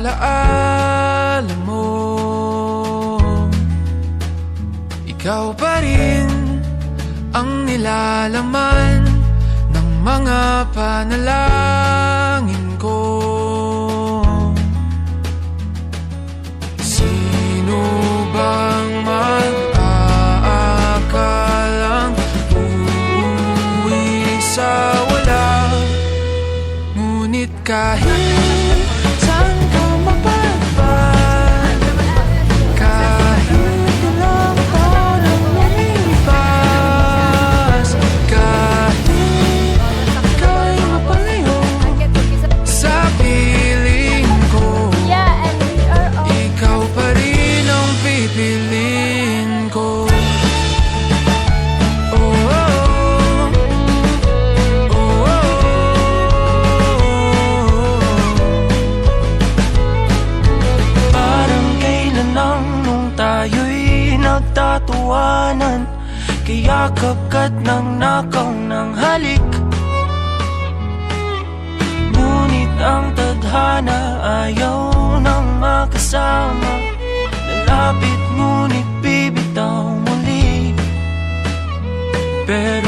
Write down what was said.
alaala mo. Ikaw pa rin ang nilalaman ng mga panalangin ko. Sino bang mag-aakalang uuwi sa wala? Ngunit kahit saan ka mapadpad, kahit ilang taon ang lumipas, kahit ika'y mapalayo sa piling ko, ikaw pa rin ang pipiliin ko. Tayo'y nagtatawanan, kayakap ka't nang nakaw ng halik. Ngunit ang tadhana ayaw nang makasama, lalapit ngunit bibitaw muli. Pero